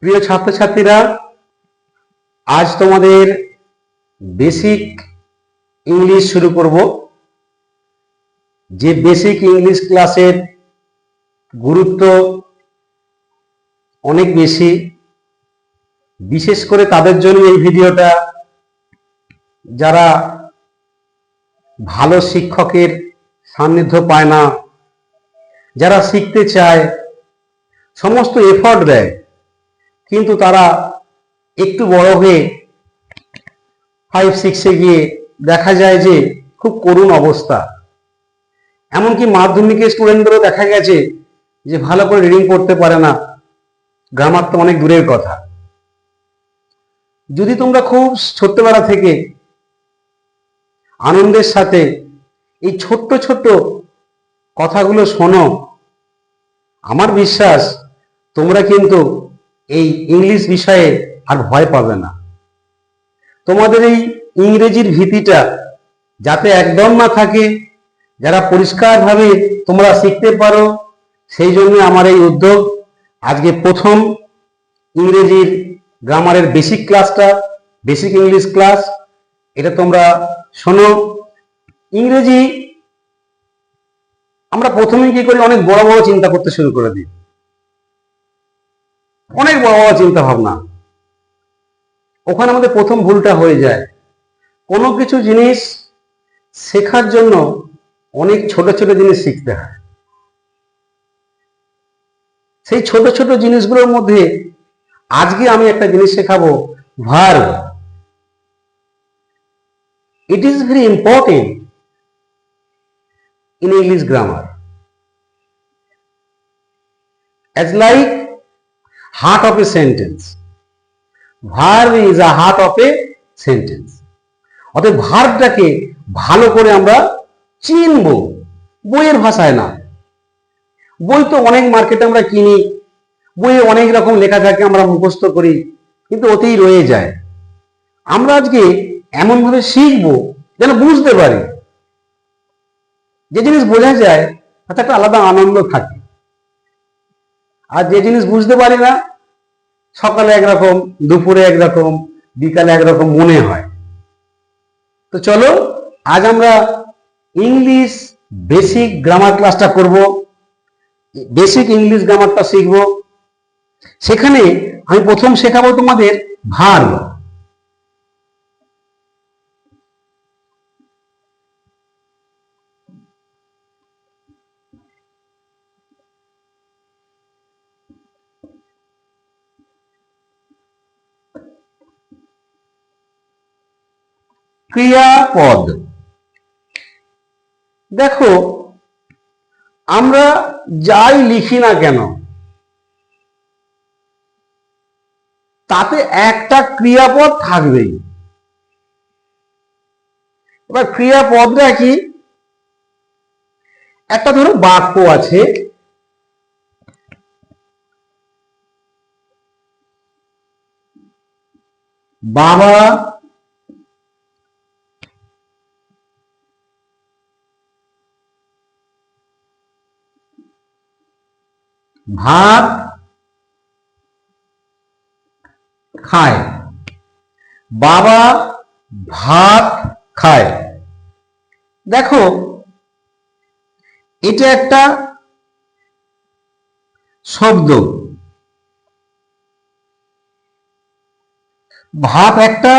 প্রিয় ছাত্রছাত্রীরা, আজ তোমাদের বেসিক ইংলিশ শুরু করব। যে বেসিক ইংলিশ ক্লাসের গুরুত্ব অনেক বেশি, বিশেষ করে তাদের জন্য এই ভিডিওটা যারা ভালো শিক্ষকের সান্নিধ্য পায় না, যারা শিখতে চায়, সমস্ত এফর্ট দেয়, কিন্তু তারা একটু বড় হয়ে 5-6-এ গিয়ে দেখা যায় যে খুব করুণ অবস্থা। এমনকি মাধ্যমিকের স্টুডেন্টদেরও দেখা গেছে যে ভালো করে রিডিং পড়তে পারে না, গ্রামার তো অনেক দূরের কথা। যদি তোমরা খুব ছোট্টবেলা থেকে আনন্দের সাথে এই ছোট্ট ছোট্ট কথাগুলো শোনো, আমার বিশ্বাস তোমরা কিন্তু এই ইংলিশ বিষয়ে আর ভয় পাবে না। তোমাদের এই ইংরেজির ভীতিটা যাতে একদম না থাকে, যারা পরিষ্কারভাবে তোমরা শিখতে পারো, সেই জন্য আমার এই উদ্যোগ। আজকে প্রথম ইংরেজির গ্রামারের বেসিক ক্লাসটা, বেসিক ইংলিশ ক্লাস, এটা তোমরা শোনো। ইংরেজি আমরা প্রথমেই কি করি, অনেক বড় বড় চিন্তা করতে শুরু করে দিই, অনেক বড় বড় চিন্তা ভাবনা। ওখানে আমাদের প্রথম ভুলটা হয়ে যায়। কোনো কিছু জিনিস শেখার জন্য অনেক ছোট ছোট জিনিস শিখতে হয়। সেই ছোট ছোট জিনিসগুলোর মধ্যে আজকে আমি একটা জিনিস শেখাবো, verb. It is very important in English grammar, as like heart of a sentence. Verb is a heart of a sentence. অতএব ভার্বটাকে ভালো করে আমরা চিনব, বইয়ের ভাষায় না। বই তো অনেক মার্কেটে আমরা কিনি, বইয়ে অনেক রকম লেখা থাকে, আমরা মুখস্থ করি, কিন্তু ওতেই রয়ে যায়। আমরা আজকে এমনভাবে শিখবো যেন বুঝতে পারি। যে জিনিস বোঝা যায় তাতে একটা আলাদা আনন্দ থাকে, আর যে জিনিস বুঝতে পারি না, সকালে একরকম, দুপুরে একরকম, বিকালে একরকম মনে হয়। তো চলো আজ আমরা ইংলিশ বেসিক গ্রামার ক্লাসটা করব, বেসিক ইংলিশ গ্রামারটা শিখব। সেখানে আমি প্রথম শেখাবো তোমাদের ভার্ব। ক্রিয়াপদ। দেখো, আমরা যাই লিখি না কেন তাতে একটা ক্রিয়াপদ থাকবেই। এবার ক্রিয়াপদটা কি? একটা ধরো বাক্য আছে, বাবা ভাত খায়। বাবা ভাত খায়। দেখো, এটা একটা শব্দ, ভাত একটা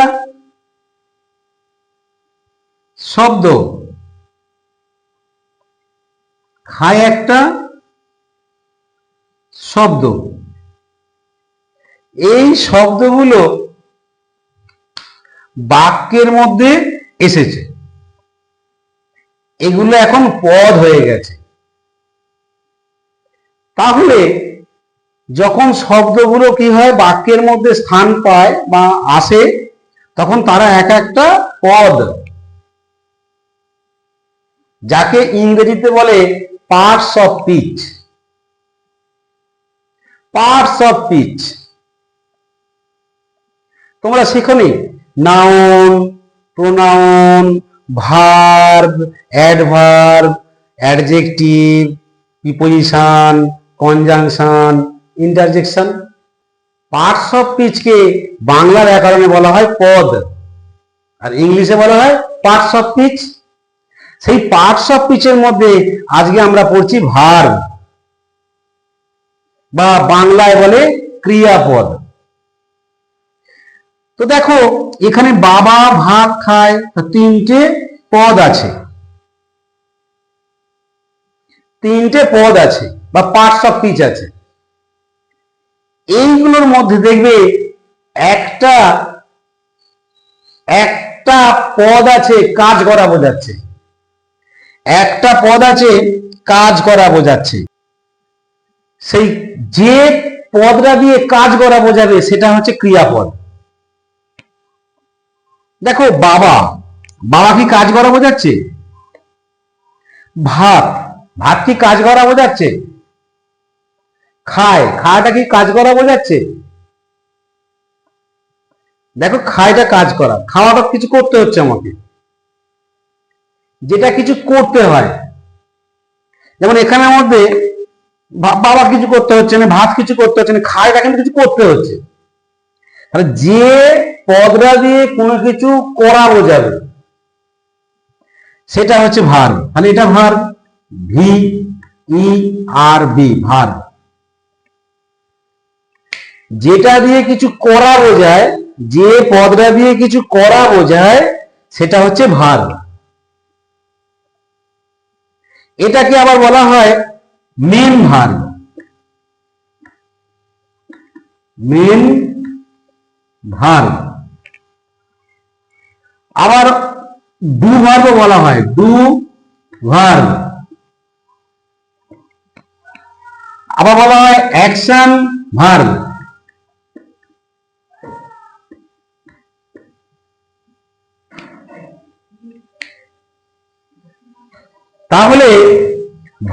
শব্দ, খায় একটা শব্দ। এই শব্দগুলো বাক্যের মধ্যে এসেছে, এগুলো এখন পদ হয়ে গেছে। তাহলে যখন শব্দগুলো কি হয়, বাক্যের মধ্যে স্থান পায় বা আসে, তখন তারা এক একটা পদ, যাকে ইংরেজিতে বলে parts of speech. Parts of speech তোমরা শিখোনি? Noun, pronoun, verb, adverb, adjective, preposition, conjunction, interjection. Parts of স্পিচকে বাংলা ব্যাকরণে বলা হয় পদ, আর ইংলিশে বলা হয় পার্টস অফ স্পিচ। সেই পার্টস অফ স্পিচের মধ্যে আজকে আমরা পড়ছি ভার্ব, বা বাংলায় বলে ক্রিয়াপদ। তো দেখো এখানে বাবা ভাত খায়, তিনটে পদ আছে, তিনটে পদ আছে বা পার্টস অফ স্পিচ আছে। এইগুলোর মধ্যে দেখবে একটা একটা পদ আছে কাজ করা বোঝাচ্ছে, একটা পদ আছে কাজ করা বোঝাচ্ছে। সেই যে পদটা দিয়ে কাজ করা বোঝাবে সেটা হচ্ছে ক্রিয়াপদ। দেখো বাবা, বাবা কি কাজ করা বোঝাচ্ছে? ভাত, ভাত কি কাজ করা বোঝাচ্ছে? খায়, খাওয়াটা কি কাজ করা বোঝাচ্ছে? দেখো খায়টা কাজ করা, খাওয়াটা কিছু করতে হচ্ছে আমাকে, যেটা কিছু করতে হয়। যেমন এখানের মধ্যে বাবা কিছু করতে হচ্ছে না, ভাত কিছু করতে হচ্ছে না, খায়টা কিন্তু কিছু করতে হচ্ছে। তাহলে যে পদটা দিয়ে কোনো কিছু করা বোঝাবে সেটা হচ্ছে ভার্ব। তাহলে এটা verb, V E R be, verb. যেটা দিয়ে কিছু করা বোঝায়, যে পদটা দিয়ে কিছু করা বোঝায় সেটা হচ্ছে ভার্ব। এটাকে আবার বলা হয় মেন ভার্ব, মেন ভার্ব। আবার ডু ভার্ব বলা হয়, ডু ভার্ব। আবার বলা হয় অ্যাকশন ভার্ব। তাহলে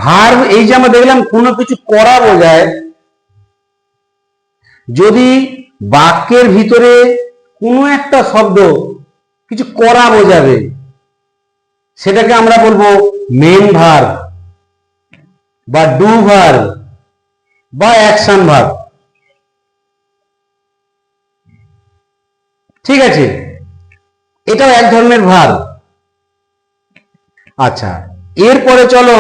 ভার্ব এই যে আমরা দেখলাম কোনো কিছু করা বোঝায়। যদি বাক্যের ভিতরে কোনো একটা শব্দ কিছু করা বোঝাবে সেটাকে আমরা বলবো মেন ভার্ব বা ডু ভার্ব বা অ্যাকশন ভার্ব। ঠিক আছে, এটাও এক ধরনের ভার্ব। আচ্ছা, এরপরে চলো,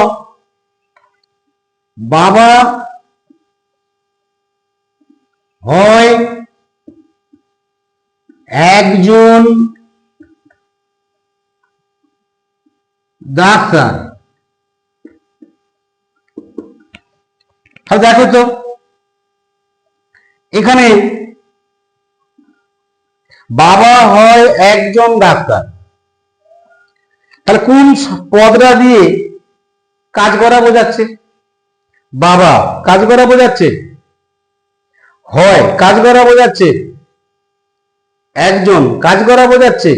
বাবা হয় একজন ডাক্তার। দেখো তো এখানে বাবা হয় একজন ডাক্তার, তাহলে কোন পদটা দিয়ে কাজ করা বোঝাচ্ছে? বাবা কাজ করা বোঝাচ্ছে, হয় কাজ করা বোঝাচ্ছে, একজন কাজ করা বোঝাচ্ছে,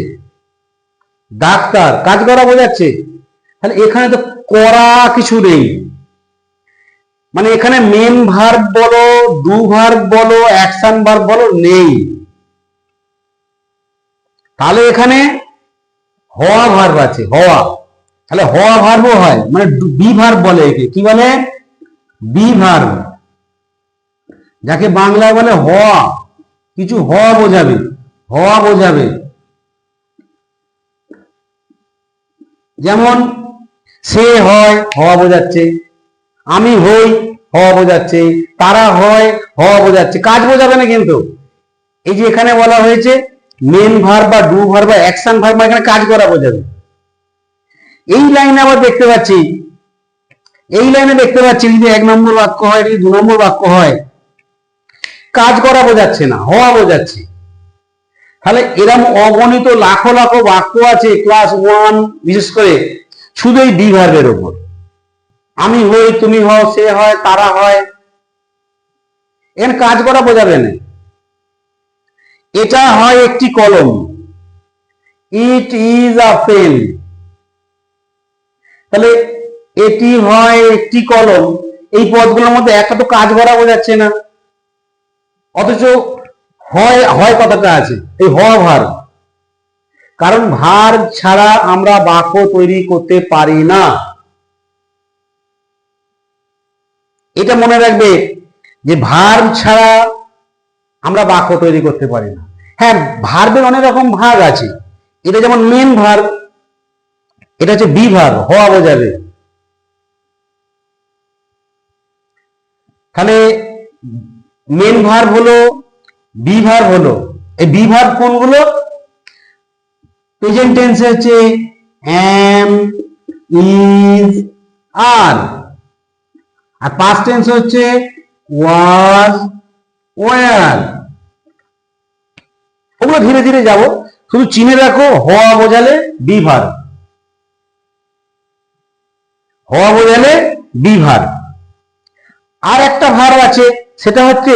ডাক্তার কাজ করা বোঝাচ্ছে। তাহলে এখানে তো করা কিছু নেই, মানে এখানে মেন ভার্ব বলো, ডু ভার্ব বলো, অ্যাকশন ভার্ব বলো, নেই। তাহলে এখানে হওয়া ভার্ব আছে, হওয়া। তাহলে হওয়া ভার্বও হয়, মানে বি ভার্ব বলে একে, কি বলে? বি ভার্ব, যাকে বাংলায় বলে হওয়া, কিছু হওয়া বোঝাবে, হওয়া বোঝাবে। যেমন সে হয়, হওয়া বোঝাচ্ছে, আমি হই, হওয়া বোঝাচ্ছে, তারা হয়, হওয়া বোঝাচ্ছে, কাজ বোঝাবে না। কিন্তু এই যে এখানে বলা হয়েছে মেন ভার্ব বা ডু ভার্ব বা অ্যাকশন ভার্ব, এখানে কাজ করা বোঝাবে। এই লাইনে আবার দেখতে পাচ্ছি, এই লাইনে দেখতে পাচ্ছি যদি এক নম্বর বাক্য হয়, যদি দু নম্বর বাক্য হয়, কাজ করা বোঝাচ্ছে না, হওয়া বোঝাচ্ছে। তাহলে এরকম অগণিত লাখো লাখো বাক্য আছে ক্লাস 1 বিশেষ করে শুধু এই বি ভার্বের উপর। আমি হই, তুমি হও, সে হয়, তারা হয়, এখানে কাজ করা বোঝাবে না। এটা হয় একটি কলম, ইট ইজ আ পেন। তাহলে এটি হয় একটি কলম, এই পদগুলোর মধ্যে একটা তো কাজ করা বোঝাচ্ছে না, অথচ হয় হয় কথাটা আছে, এই হওয়া ভার্ব। কারণ ভার্ব ছাড়া আমরা বাক্য তৈরি করতে পারি না। এটা মনে রাখবে যে ভার্ব ছাড়া আমরা বাক্য তৈরি করতে পারি না। হ্যাঁ, ভার্বের অনেক রকম ভাগ আছে। এটা যেমন মেন ভার্ব, এটা হচ্ছে বি ভার্ব, হওয়া বোঝাবে। তাহলে মেন ভার্ব হলো, বি ভার্ব হলো। এই বি ভার্ব কোনগুলো? প্রেজেন্ট টেন্সে হচ্ছে am, is, are, আর পাস্ট টেন্স হচ্ছে was, were। ওগুলো ধীরে ধীরে যাব, শুধু চিনে রাখো হওয়া বোঝালে বি ভার্ব, হওয়া বোঝালে বি ভার্ব। আর একটা ভার্ব আছে, সেটা হচ্ছে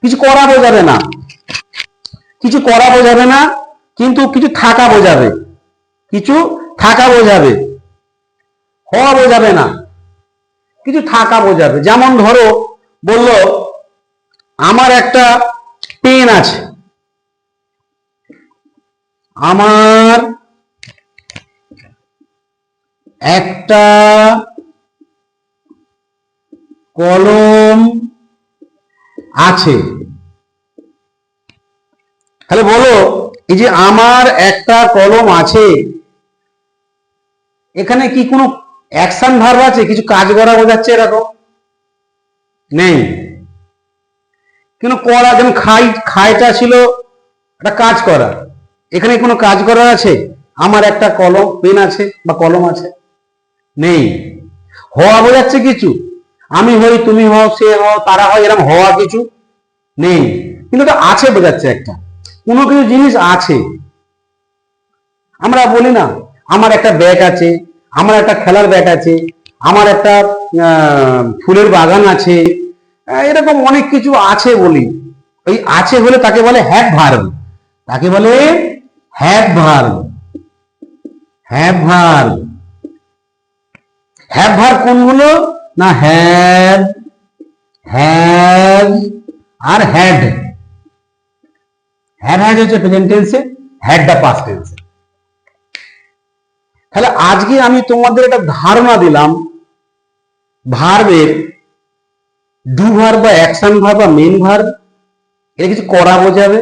কিছু করা বোঝাবে না, কিছু করা বোঝাবে না, কিন্তু কিছু থাকা বোঝাবে, কিছু থাকা বোঝাবে, হওয়া বোঝাবে না, কিছু থাকা বোঝাবে। যেমন ধরো বলল আমার একটা পেন আছে, আমার একটা কলম আছে। তাহলে বলো, এই যে আমার একটা কলম আছে, এখানে কি কোনো অ্যাকশন ভার্ব আছে, কিছু কাজ করা বোঝাচ্ছে এরকম? নেই। কিন্তু করা, যেমন খাইটা ছিল একটা কাজ করা, এখানে কোনো কাজ করা আছে? আমার একটা কলম পেন আছে বা কলম আছে? নেই। হওয়া বোঝাচ্ছে কিছু, আমি হই, তুমি হও, সে হও, তারা হয়, এরকম হওয়া কিছু নেই, কিন্তু এটা আছে বোঝাচ্ছে, একটা কোনো কিছু জিনিস আছে। আমরা বলি না আমার একটা ব্যাগ আছে, আমার একটা খেলার ব্যাগ আছে, আমার একটা ফুলের বাগান আছে, এরকম অনেক কিছু আছে বলি। ওই আছে হলে তাকে বলে হ্যাভ ভার্ব, তাকে বলে have verb, have verb. Have verb কোনগুলো? না হ্যাভ, হ্যাভ আর হ্যাড। হ্যাভ হ্যাজ হচ্ছে প্রেজেন্ট টেন্সে, হ্যাডটা পাস্ট টেন্সে। তাহলে আজকে আমি তোমাদের একটা ধারণা দিলাম ভার্বের, ডু ভার্ব বা অ্যাকশন ভার্ব বা মেন ভার্ব, এটা কিছু করা বোঝাবে।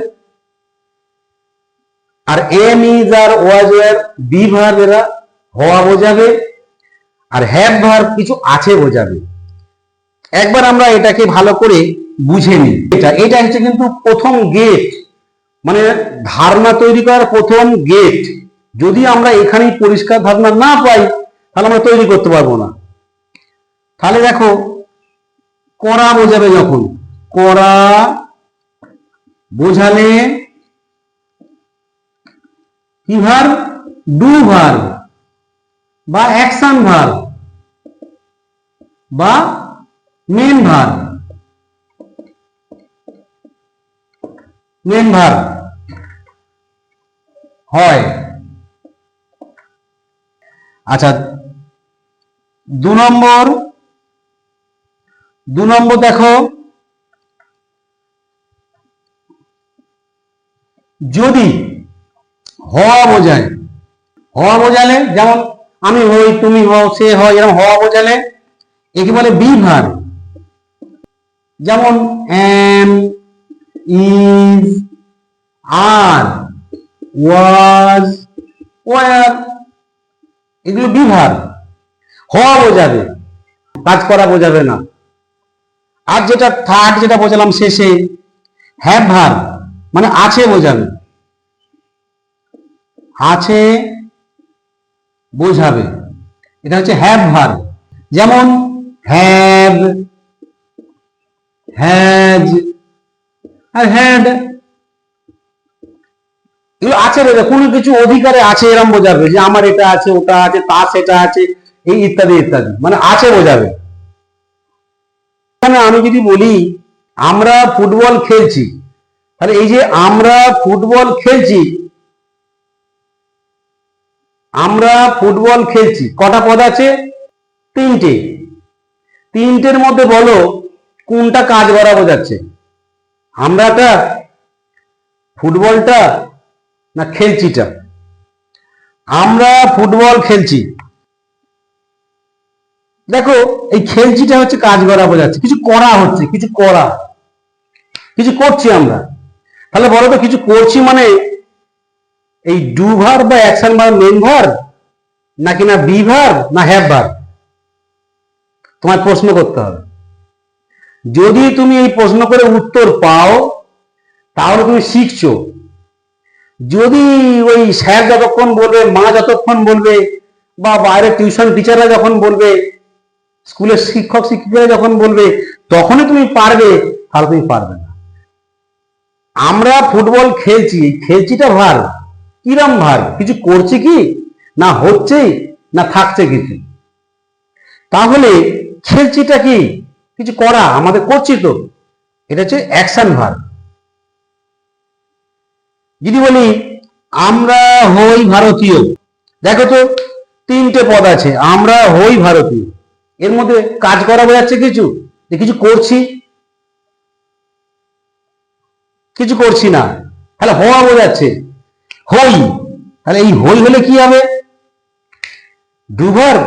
আর am, is, are, was, were, be verb এরা হওয়া বোঝাবে। আর হ্যাভ ভার্ব কিছু আছে বোঝাবে। একবার আমরা এটাকে ভালো করে বুঝে নিই। এটা হচ্ছে কিন্তু প্রথম গেট, মানে ধারণা তৈরি করার প্রথম গেট। যদি আমরা এখানেই পরিষ্কার ধারণা না পাই, তাহলে আমরা তৈরি করতে পারবো না। তাহলে দেখো, করা বোঝাবে, যখন করা বোঝালে কি ভার্ব? ডু ভার্ব বা অ্যাকশন ভার্ব বা মেন ভার্ব, মেন ভার্ব হয়। আচ্ছা, দু নম্বর দেখো, যদি হওয়া বোঝায়, হওয়া বোঝালে, যেমন আমি হই, তুমি হও, সে হয়, এরকম হওয়া বোঝালে একে বলে বি ভার্ব। যেমন am, is, are, was, were, এগুলো বি ভার্ব, হওয়া বোঝাবে, কাজ করা বোঝাবে না। আর যেটা থার্ড, যেটা বোঝালাম শেষে, হ্যাভ ভার্ব, মানে আছে বোঝাবে, আছে বোঝাবে, এটা হচ্ছে হ্যাভ ভার্ব। যেমন হ্যাভ, হ্যাজ আর হ্যাড, এগুলো আছে বোঝাবে, কোনো কিছু অধিকারে আছে এরকম বোঝাবে, যে আমার এটা আছে, ওটা আছে, তার সেটা আছে, এই ইত্যাদি ইত্যাদি, মানে আছে বোঝাবে। আমি যদি বলি আমরা ফুটবল খেলছি, তাহলে এই যে আমরা ফুটবল খেলছি, আমরা ফুটবল খেলছি, কটা পদ আছে? তিনটে। তিনটের মধ্যে বলো কোনটা কাজ করা বোঝাচ্ছে? আমরাটা, ফুটবলটা, না খেলছিটা? আমরা ফুটবল খেলছি। দেখো, এই খেলছিটা হচ্ছে কাজ করা বোঝাচ্ছে, কিছু করা হচ্ছে, কিছু করা। কিছু করছি আমরা। তাহলে বলো তো কিছু করছি মানে এই ডু ভার্ব বা অ্যাকশন ভার্ব মেন ভার্ব নাকি না বি ভার্ব না হ্যাভ ভার্ব, তোমায় প্রশ্ন করতে হবে। যদি তুমি এই প্রশ্ন করে উত্তর পাও তাহলে তুমি শিখছো। যদি ওই স্যার যতক্ষণ বলবে, মা যতক্ষণ বলবে, বা বাইরে টিউশন টিচাররা যখন বলবে, স্কুলের শিক্ষক শিক্ষিকারা যখন বলবে তখনই তুমি পারবে, তাহলে তুমি পারবে না। আমরা ফুটবল খেলছি, খেলছিটা ভার, কিরম ভার, কিছু করছি কি না হচ্ছে না থাকছে কিছু। তাহলে খেলছিটা কি কিছু করা, আমাদের করছি তো, এটা হচ্ছে অ্যাকশন ভার। যদি বলি আমরা হই ভারতীয়, দেখো তো তিনটে পদ আছে, আমরা হই ভারতীয়, এর মধ্যে কাজ করা বোঝাচ্ছে কিছু, যে কিছু করছি, কিছু করছি না, তাহলে হওয়া বোঝাচ্ছে হই। তাহলে এই হই হলে কি হবে, ডু ভার্ব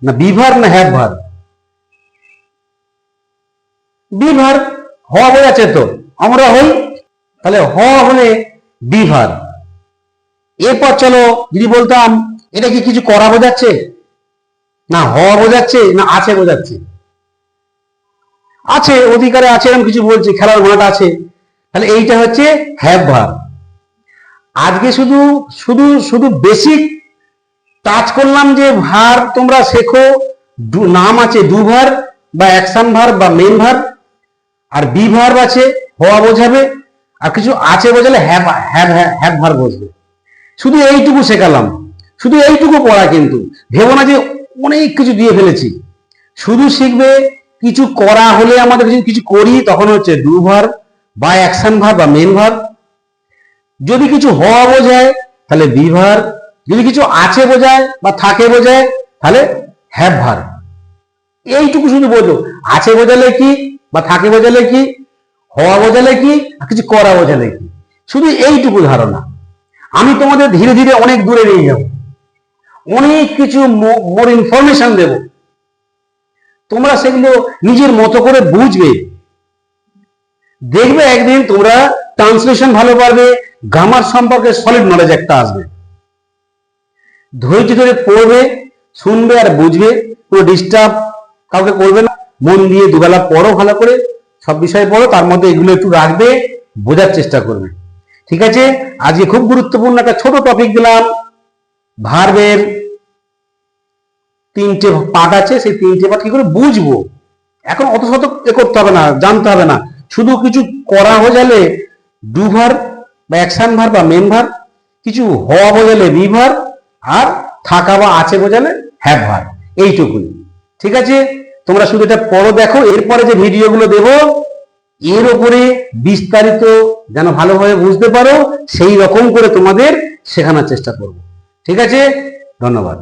না বি ভার্ব না হ্যাভ ভার্ব? বি ভার্ব, হওয়া বোঝাচ্ছে তো আমরা হই, তাহলে হওয়া হলে বি ভার্ব। এরপর চলো যদি বলতাম এটা কি কিছু করা বোঝাচ্ছে, না হওয়া বোঝাচ্ছে না আছে বোঝাচ্ছে? আছে, অধিকারে আছে এরকম কিছু বলছে, খেলার মাঠ আছে, তাহলে এইটা হচ্ছে হ্যাভ ভার্ব। আজকে শুধু শুধু শুধু বেসিক টাচ করলাম যে ভার্ব তোমরা শেখো, নাম আছে ডু ভার্ব বা অ্যাকশন ভার্ব বা মেন ভার্ব, আর বি ভার্ব আছে হওয়া বোঝাবে, আর কিছু আছে বোঝালে হ্যাভ হ্যাভ হ্যাভ ভার্ব বসবে। শুধু এইটুকু শেখালাম, শুধু এইটুকু পড়া, কিন্তু ভেবো না যে অনেক কিছু দিয়ে ফেলেছি। শুধু শিখবে কিছু করা হলে আমাদের কিছু করি তখন হচ্ছে ডু ভার্ব বা অ্যাকশন ভার্ব বা মেন ভার্ব। যদি কিছু হওয়া বোঝায় তাহলে বি ভার্ব, যদি কিছু আছে বোঝায় বা থাকে বোঝায় তাহলে হ্যাভ ভার্ব। এইটুকু শুধু বোঝো, আছে বোঝালে কি বা থাকে বোঝালে কি, হওয়া বোঝালে কি, আর কিছু করা বোঝালে কি, শুধু এইটুকু ধারণা। আমি তোমাদের ধীরে ধীরে অনেক দূরে নিয়ে যাব, অনেক কিছু মোর ইনফরমেশন দেব, তোমরা সেগুলো নিজের মতো করে বুঝবে। দেখবে একদিন তোমরা ট্রান্সলেশন ভালো পারবে, গ্রামার সম্পর্কে সলিড নলেজ একটা আসবে। ধৈর্য ধরে পড়বে, শুনবে আর বুঝবে, কোনো ডিস্টার্ব কাউকে করবে না। মন দিয়ে দুবেলা পড়ো, ভালো করে সব বিষয় পড়ো, তার মধ্যে এগুলো একটু রাখবে, বোঝার চেষ্টা করবে। ঠিক আছে, আজকে খুব গুরুত্বপূর্ণ একটা ছোট টপিক দিলাম। ভার্বের তিনটে পার্ট আছে, সেই তিনটে পার্ট কি করে বুঝবো, এখন অত শত এ করতে হবে না, জানতে হবে না। শুধু কিছু করা বোঝালে ডু ভার্ব বা অ্যাকশন ভার্ব বা মেন ভার্ব, কিছু হওয়া বোঝালে বি ভার্ব, আর থাকা বা আছে বোঝালে হ্যাভ ভার্ব, এইটুকুই। ঠিক আছে, তোমরা শুধু এটা পড়ো, দেখো এরপরে যে ভিডিওগুলো দেব এর উপরে বিস্তারিত যেন ভালোভাবে বুঝতে পারো সেই রকম করে তোমাদের শেখানোর চেষ্টা করব। ঠিক আছে, ধন্যবাদ।